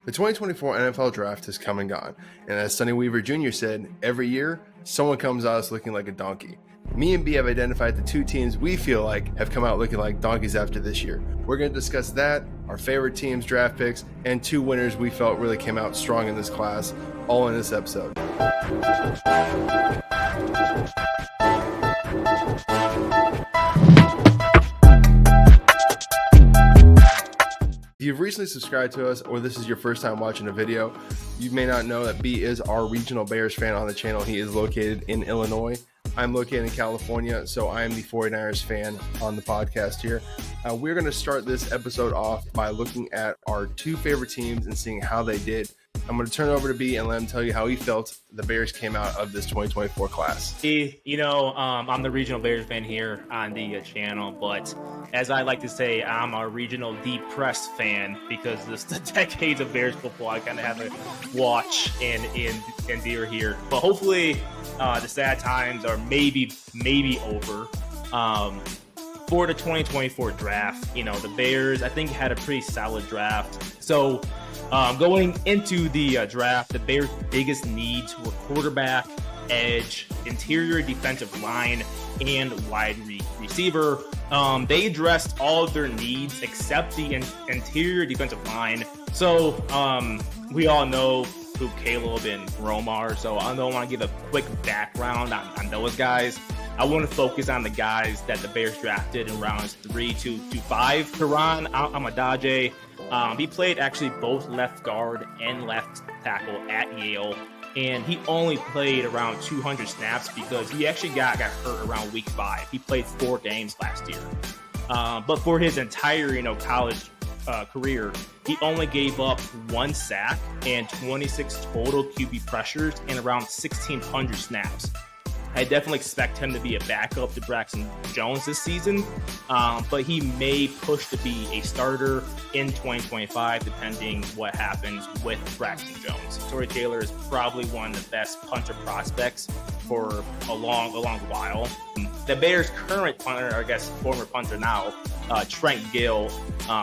The 2024 NFL Draft has come and gone, and as Sonny Weaver Jr. said, every year, someone comes at us looking like a donkey. Me and B have identified the two teams we feel like have come out looking like donkeys after this year. We're going to discuss that, our favorite teams, draft picks, and two winners we felt really came out strong in this class, all in this episode. If you've recently subscribed to us or this is your first time watching a video, you may not know that B is our regional Bears fan on the channel. He is located in Illinois. I'm located in California, so I am the 49ers fan on the podcast here. We're going to start this episode off by looking at our two favorite teams and seeing how they did. I'm going to turn it over to B and let him tell you how he felt the Bears came out of this 2024 class. I'm the regional Bears fan here on the channel, but as I like to say, I'm a regional depressed fan because the decades of Bears football I kind of have to watch and endure here. But hopefully the sad times are maybe over. For the 2024 draft, the Bears, I think, had a pretty solid draft. So going into the draft, the Bears' biggest needs were quarterback, edge, interior defensive line, and wide receiver. They addressed all of their needs except the interior defensive line. So we all know who Caleb and Rome are, so I don't want to give a quick background on those guys. I want to focus on the guys that the Bears drafted in rounds 3 to 5. Karan Amadage, he played actually both left guard and left tackle at Yale, and he only played around 200 snaps because he actually got hurt around week 5. He played 4 games last year. But for his entire college career, he only gave up 1 sack and 26 total QB pressures and around 1,600 snaps. I definitely expect him to be a backup to Braxton Jones this season, but he may push to be a starter in 2025, depending what happens with Braxton Jones. Tory Taylor is probably one of the best punter prospects for a long while. The Bears' current punter, I guess former punter now, Trent Gill,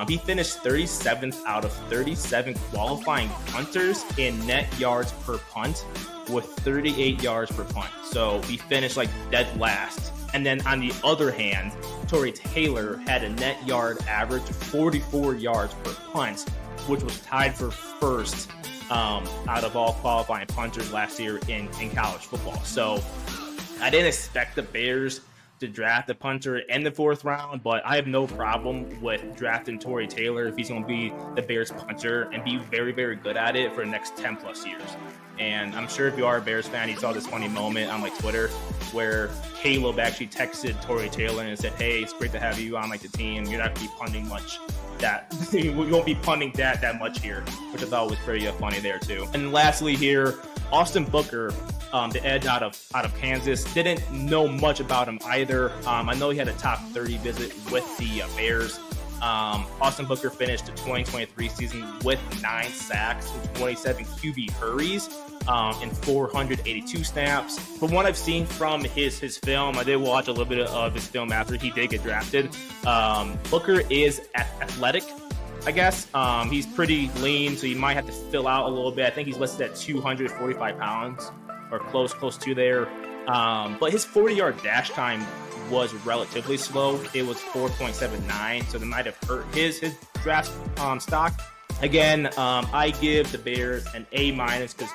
he finished 37th out of 37 qualifying punters in net yards per punt, with 38 yards per punt. So he finished dead last. And then on the other hand, Tory Taylor had a net yard average of 44 yards per punt, which was tied for first out of all qualifying punters last year in college football. So I didn't expect the Bears to draft a punter in the 4th round, but I have no problem with drafting Tory Taylor if he's going to be the Bears punter and be very, very good at it for the next 10 plus years. And I'm sure if you are a Bears fan, you saw this funny moment on Twitter where Caleb actually texted Tory Taylor and said, "Hey, it's great to have you on the team. You're not going to be punting much we won't be punting that much here," which I thought was pretty funny there too. And lastly here, Austin Booker, the edge out of Kansas, didn't know much about him either. I know he had a top 30 visit with the Bears. Austin Booker finished the 2023 season with 9 sacks and 27 QB hurries and 482 snaps. From what I've seen from his film, I did watch a little bit of his film after he did get drafted. Booker is athletic, I guess. He's pretty lean, so you might have to fill out a little bit. I think he's listed at 245 pounds or close to there. But his 40-yard dash time was relatively slow. It was 4.79, so that might have hurt his draft stock. Again, I give the Bears an A- because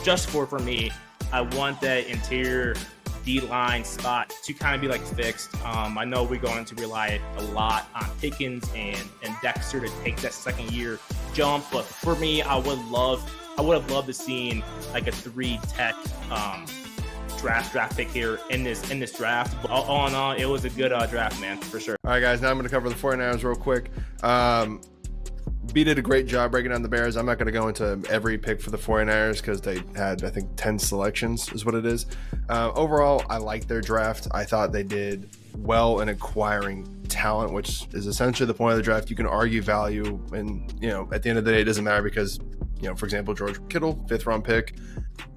just for me, I want that interior D-line spot to kind of be fixed. I know we're going to rely a lot on Pickens and Dexter to take that second year jump, but for me, I would have loved to seen a 3-tech draft pick here in this draft. But all in all, it was a good draft, man, for sure. All right, guys, now I'm going to cover the 49ers real quick. B did a great job breaking down the Bears. I'm not going to go into every pick for the 49ers because they had, I think, 10 selections is what it is. Overall, I liked their draft. I thought they did well in acquiring talent, which is essentially the point of the draft. You can argue value, and at the end of the day, it doesn't matter because, for example, George Kittle, 5th round pick,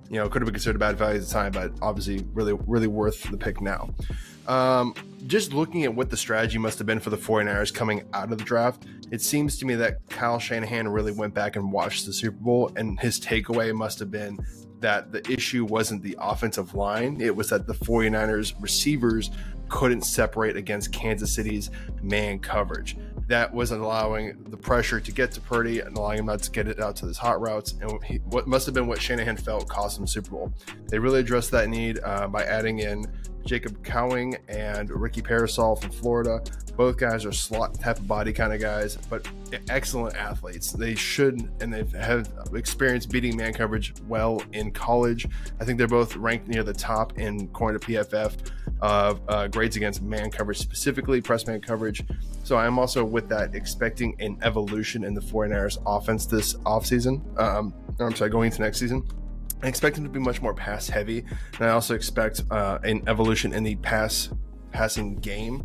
could have been considered a bad value at the time, but obviously really, really worth the pick now. just looking at what the strategy must have been for the 49ers coming out of the draft, it seems to me that Kyle Shanahan really went back and watched the Super Bowl, and his takeaway must have been that the issue wasn't the offensive line. It was that the 49ers receivers couldn't separate against Kansas City's man coverage. That was allowing the pressure to get to Purdy and allowing him not to get it out to his hot routes. And what must have been what Shanahan felt cost him the Super Bowl. They really addressed that need by adding in Jacob Cowing and Ricky Parasol from Florida. Both guys are slot type of body kind of guys, but excellent athletes. They should, and they've had experience beating man coverage well in college. I think they're both ranked near the top in according to PFF of grades against man coverage, specifically press man coverage. So I'm also with that expecting an evolution in the 49ers offense this offseason. Going into next season. I expect him to be much more pass heavy, and I also expect an evolution in the passing game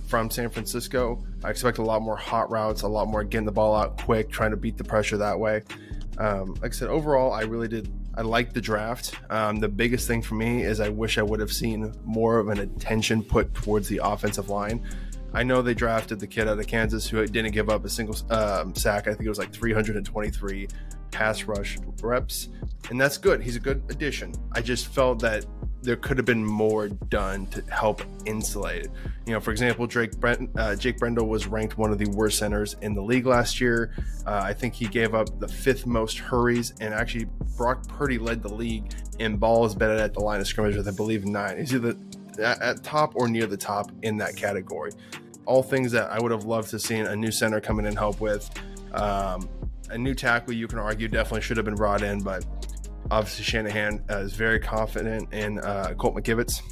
from San Francisco. I expect a lot more hot routes, a lot more getting the ball out quick, trying to beat the pressure that way. Like I said, overall, I like the draft. The biggest thing for me is I wish I would have seen more of an attention put towards the offensive line. I know they drafted the kid out of Kansas who didn't give up a single sack. I think it was like 323 pass rush reps, and that's good. He's a good addition. I just felt that there could have been more done to help insulate it. For example, Jake Brendel was ranked one of the worst centers in the league last year. I think he gave up the 5th most hurries, and actually Brock Purdy led the league in balls batted at the line of scrimmage with, I believe, 9. He's either at top or near the top in that category. All things that I would have loved to see a new center come in and help with. A new tackle, you can argue, definitely should have been brought in, but obviously Shanahan is very confident in Colt McKivitz.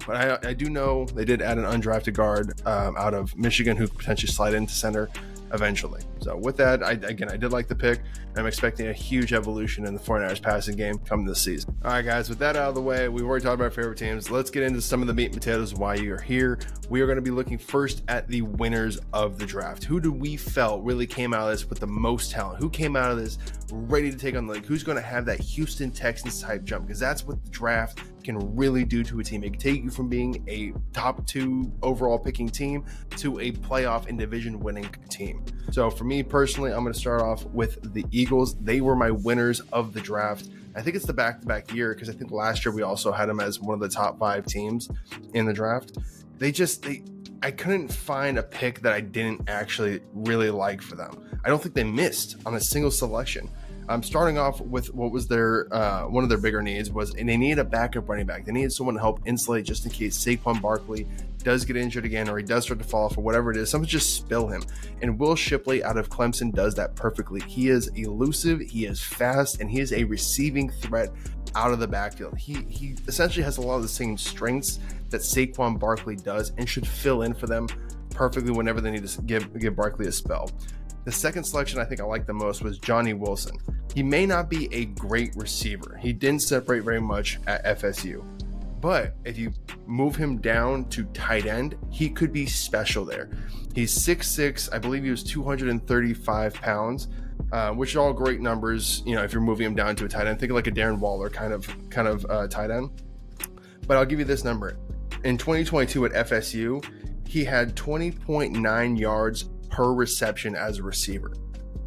But I do know they did add an undrafted guard out of Michigan who could potentially slide into center eventually. So with that, I did like the pick. I'm expecting a huge evolution in the 49ers passing game come this season. All right, guys, with that out of the way, we've already talked about our favorite teams. Let's get into some of the meat and potatoes of why you're here. We are going to be looking first at the winners of the draft. Who do we felt really came out of this with the most talent? Who came out of this ready to take on the league? Who's going to have that Houston Texans type jump? Because that's what the draft can really do to a team. It can take you from being a top 2 overall picking team to a playoff and division winning team. So for me personally, I'm going to start off with the Eagles. They were my winners of the draft. I think it's the back-to-back year because I think last year we also had them as one of the top 5 teams in the draft. I couldn't find a pick that I didn't actually really like for them. I don't think they missed on a single selection. I'm starting off with what was their one of their bigger needs was, and they needed a backup running back. They needed someone to help insulate just in case Saquon Barkley does get injured again or he does start to fall off or whatever it is. Someone just spill him. And Will Shipley out of Clemson does that perfectly. He is elusive, he is fast, and he is a receiving threat out of the backfield. He essentially has a lot of the same strengths that Saquon Barkley does and should fill in for them perfectly whenever they need to give Barkley a spell. The second selection I think I liked the most was Johnny Wilson. He may not be a great receiver. He didn't separate very much at FSU. But if you move him down to tight end, he could be special there. He's 6'6". I believe he was 235 pounds, which are all great numbers, if you're moving him down to a tight end. Think of like a Darren Waller kind of tight end. But I'll give you this number. In 2022 at FSU, he had 20.9 yards per reception as a receiver.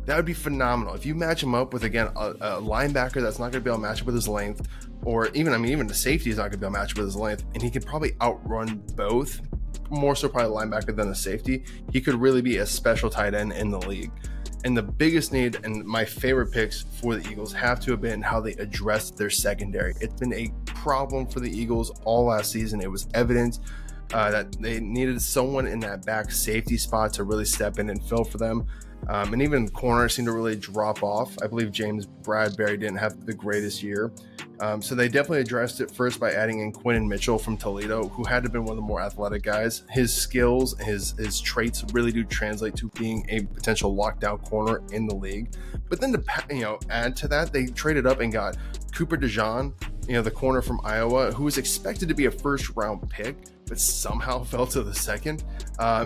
That would be phenomenal. If you match him up with, again, a linebacker that's not going to be able to match up with his length, or even the safety is not going to be able to match up with his length, and he could probably outrun both, more so probably a linebacker than a safety, he could really be a special tight end in the league. And the biggest need and my favorite picks for the Eagles have to have been how they addressed their secondary. It's been a problem for the Eagles all last season. It was evident that they needed someone in that back safety spot to really step in and fill for them. And even corners seemed to really drop off. I believe James Bradbury didn't have the greatest year. So they definitely addressed it first by adding in Quinton Mitchell from Toledo, who had to have been one of the more athletic guys. His skills, his traits really do translate to being a potential lockdown corner in the league. But then to add to that, they traded up and got Cooper DeJean the corner from Iowa, who was expected to be a first-round pick, but somehow fell to the second.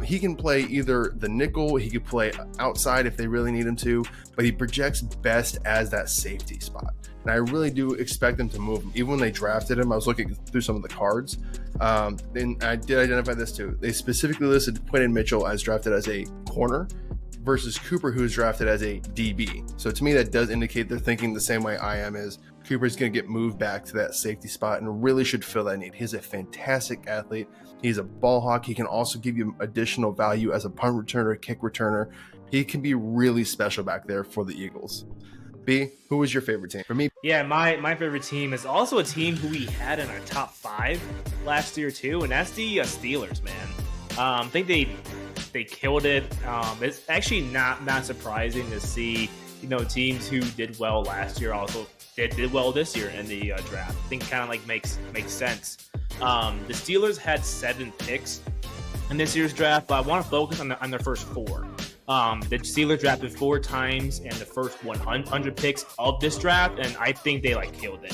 He can play either the nickel, he could play outside if they really need him to, but he projects best as that safety spot. And I really do expect them to move him. Even when they drafted him, I was looking through some of the cards, and I did identify this too. They specifically listed Quinton Mitchell as drafted as a corner versus Cooper, who was drafted as a DB. So to me, that does indicate they're thinking the same way I am, is Cooper's going to get moved back to that safety spot and really should fill that need. He's a fantastic athlete. He's a ball hawk. He can also give you additional value as a punt returner, kick returner. He can be really special back there for the Eagles. B, who was your favorite team? For me, yeah, my favorite team is also a team who we had in our top 5 last year too, and that's the Steelers, man. I think they killed it. It's actually not surprising to see teams who did well last year also did well this year in the draft. I think kind of like makes sense. The Steelers had 7 picks in this year's draft, but I want to focus on their first 4. The Steelers drafted 4 times in the first 100 picks of this draft, and I think they killed it.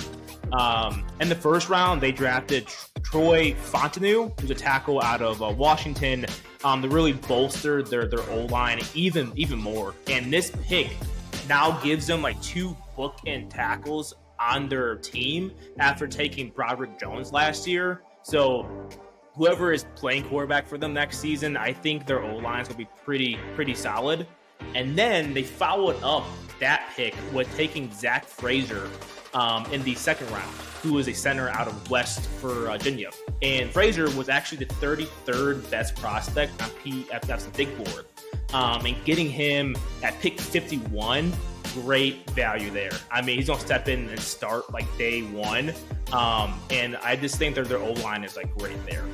In the first round, they drafted Troy Fontenot, who's a tackle out of Washington, to really bolster their O-line even more. And this pick now gives them 2 bookend tackles on their team after taking Broderick Jones last year. So whoever is playing quarterback for them next season, I think their O-line is going to be pretty solid. And then they followed up that pick with taking Zach Frazier in the second round, who is a center out of West Virginia. And Frazier was actually the 33rd best prospect on PFF's big board. And getting him at pick 51, great value there. I mean, he's going to step in and start day one. And I just think their O-line is great there.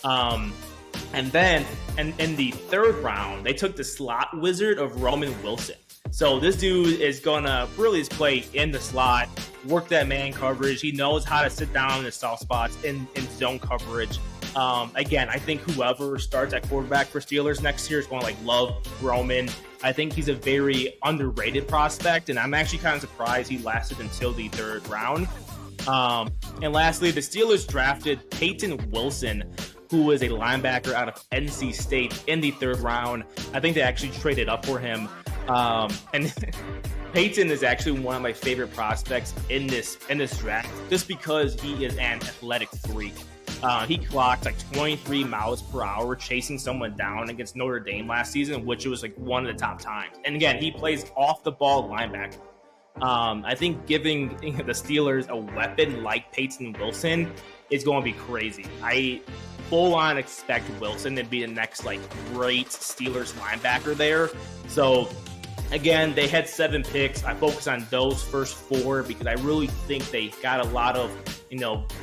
And then in the third round, they took the slot wizard of Roman Wilson. So this dude is going to really just play in the slot, work that man coverage. He knows how to sit down in the soft spots in zone coverage. Again, I think whoever starts at quarterback for Steelers next year is going to love Roman. I think he's a very underrated prospect, and I'm actually kind of surprised he lasted until the third round. And lastly, the Steelers drafted Peyton Wilson, who is a linebacker out of NC State, in the third round. I think they actually traded up for him. And Peyton is actually one of my favorite prospects in this draft, just because he is an athletic freak. He clocked 23 miles per hour chasing someone down against Notre Dame last season, which was one of the top times. And again, he plays off the ball linebacker. I think giving the Steelers a weapon like Peyton Wilson is going to be crazy. I full on expect Wilson to be the next great Steelers linebacker there. So again, they had 7 picks. I focus on those first 4 because I really think they got a lot of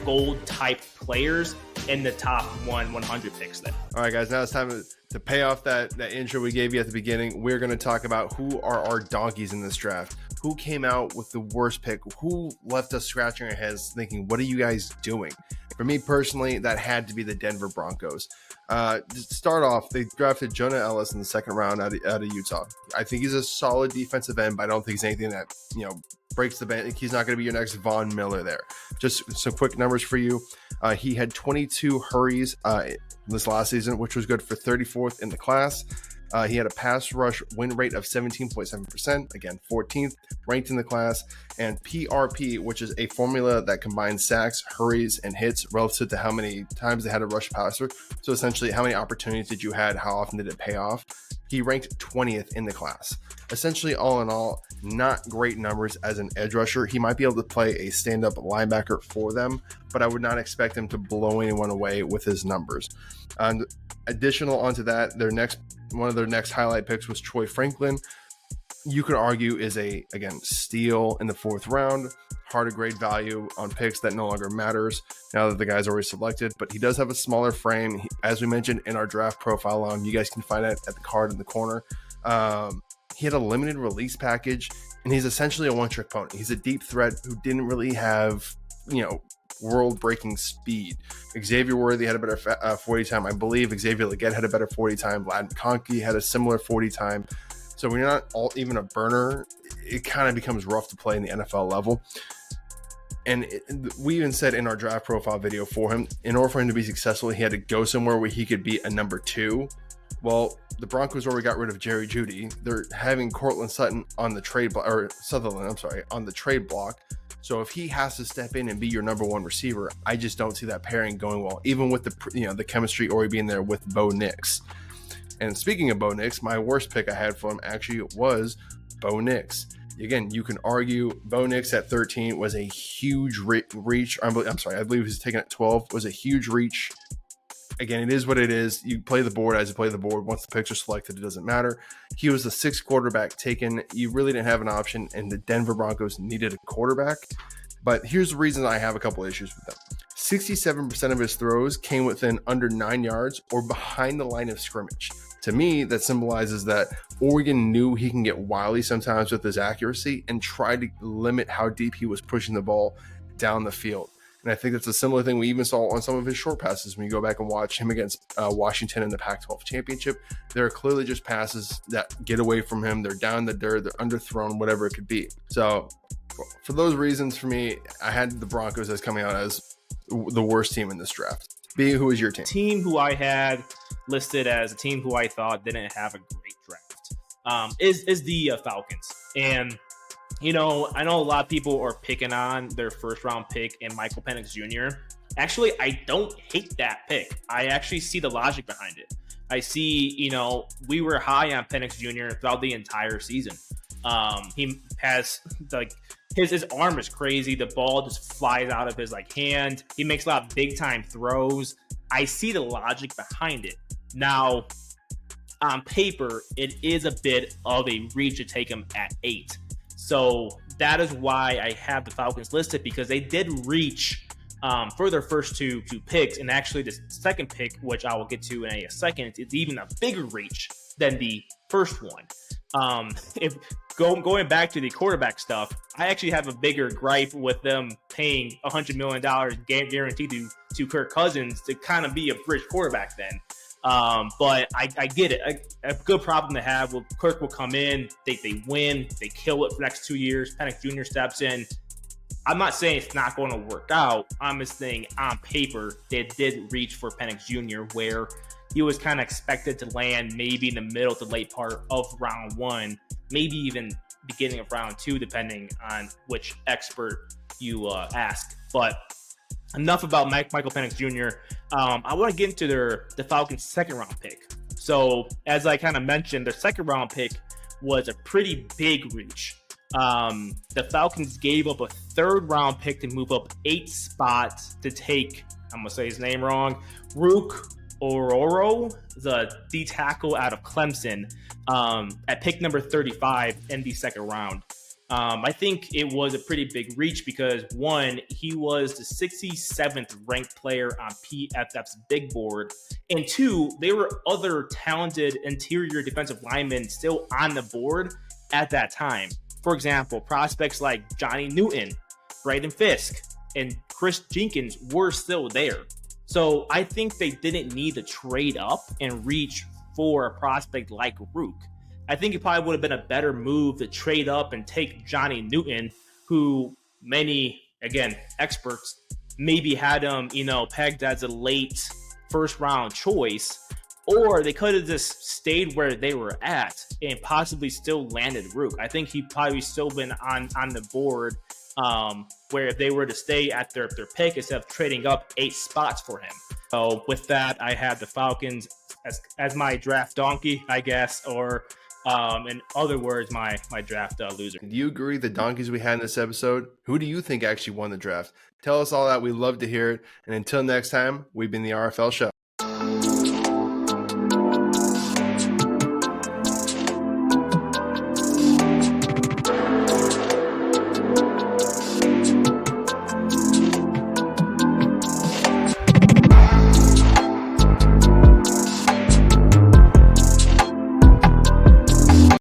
gold type players in the top 100 picks there. All right, guys, now it's time to pay off that intro we gave you at the beginning. We're going to talk about who are our donkeys in this draft. Who came out with the worst pick? Who left us scratching our heads thinking, what are you guys doing? For me personally, that had to be the Denver Broncos. To start off, they drafted Jonah Ellis in the second round out of Utah. I think he's a solid defensive end, but I don't think he's anything that breaks the bank. He's not going to be your next Von Miller there. Just some quick numbers for you. He had 22 hurries this last season, which was good for 34th in the class. He had a pass rush win rate of 17.7%, again, 14th ranked in the class, and PRP, which is a formula that combines sacks, hurries, and hits relative to how many times they had a rush passer. So essentially, how many opportunities did you had? How often did it pay off? He ranked 20th in the class. Essentially, all in all, not great numbers as an edge rusher. He might be able to play a stand-up linebacker for them, but I would not expect him to blow anyone away with his numbers. And additional onto that, one of their next highlight picks was Troy Franklin. You could argue is again, steal in the 4th round. Hard to grade value on picks that no longer matters now that the guy's already selected, but he does have a smaller frame. As we mentioned in our draft profile on, you guys can find it at the card in the corner. He had a limited release package, and he's essentially a one-trick pony. He's a deep threat who didn't really have, world-breaking speed. Xavier Worthy had a better 40 time. I believe Xavier Legette had a better 40 time. Vlad McConkey had a similar 40 time. So when you're not even a burner, it kind of becomes rough to play in the NFL level. And we even said in our draft profile video for him, in order for him to be successful, he had to go somewhere where he could be a number 2. Well, the Broncos already got rid of Jerry Jeudy. They're having Cortland Sutton on the trade block, or Sutherland, I'm sorry, on the trade block. So if he has to step in and be your number 1 receiver, I just don't see that pairing going well, even with the chemistry already being there with Bo Nix. And speaking of Bo Nix, my worst pick I had for him actually was Bo Nix. Again, you can argue Bo Nix at 13 was a huge reach. I'm sorry, I believe he was taken at 12, was a huge reach. Again, it is what it is. You play the board as you play the board. Once the picks are selected, it doesn't matter. He was the 6th quarterback taken. You really didn't have an option, and the Denver Broncos needed a quarterback. But here's the reason I have a couple issues with them. 67% of his throws came within under 9 yards or behind the line of scrimmage. To me, that symbolizes that Oregon knew he can get wily sometimes with his accuracy and tried to limit how deep he was pushing the ball down the field. And I think that's a similar thing we even saw on some of his short passes. When you go back and watch him against Washington in the Pac-12 championship, there are clearly just passes that get away from him. They're down in the dirt, they're underthrown, whatever it could be. So for those reasons, for me, I had the Broncos as coming out as the worst team in this draft. B, who is your team? Team who I had listed as a team who I thought didn't have a great draft is the Falcons. And I know a lot of people are picking on their first-round pick in Michael Penix Jr. Actually, I don't hate that pick. I actually see the logic behind it. I see, we were high on Penix Jr. throughout the entire season. He has, his arm is crazy. The ball just flies out of his, hand. He makes a lot of big-time throws. I see the logic behind it. Now, on paper, it is a bit of a reach to take him at 8. So that is why I have the Falcons listed, because they did reach for their first two picks. And actually, the second pick, which I will get to in a second, is even a bigger reach than the first one. If going back to the quarterback stuff, I actually have a bigger gripe with them paying $100 million guaranteed to Kirk Cousins to kind of be a bridge quarterback then. But I get it. A good problem to have. Kirk will come in, they win, they kill it for the next 2 years. Penix Jr. steps in. I'm not saying it's not going to work out. I'm just saying on paper, they did reach for Penix Jr., where he was kind of expected to land maybe in the middle to late part of round 1, maybe even beginning of round 2, depending on which expert you ask. But enough about Michael Penix Jr. I want to get into the Falcons' second-round pick. So, as I kind of mentioned, their second-round pick was a pretty big reach. The Falcons gave up a third-round pick to move up 8 spots to take, I'm going to say his name wrong, Rook Ororo, the D tackle out of Clemson, at pick number 35 in the second round. I think it was a pretty big reach because, one, he was the 67th ranked player on PFF's big board, and two, there were other talented interior defensive linemen still on the board at that time. For example, prospects like Johnny Newton, Braden Fisk, and Chris Jenkins were still there. So I think they didn't need to trade up and reach for a prospect like Rook. I think it probably would have been a better move to trade up and take Johnny Newton, who many, again, experts maybe had him, pegged as a late first round choice, or they could have just stayed where they were at and possibly still landed Rook. I think he probably still been on the board where if they were to stay at their pick instead of trading up 8 spots for him. So with that, I have the Falcons as my draft donkey, I guess, or in other words, my draft loser. Do you agree the donkeys we had in this episode? Who do you think actually won the draft? Tell us all that. We love to hear it. And until next time, we've been the RFL Show.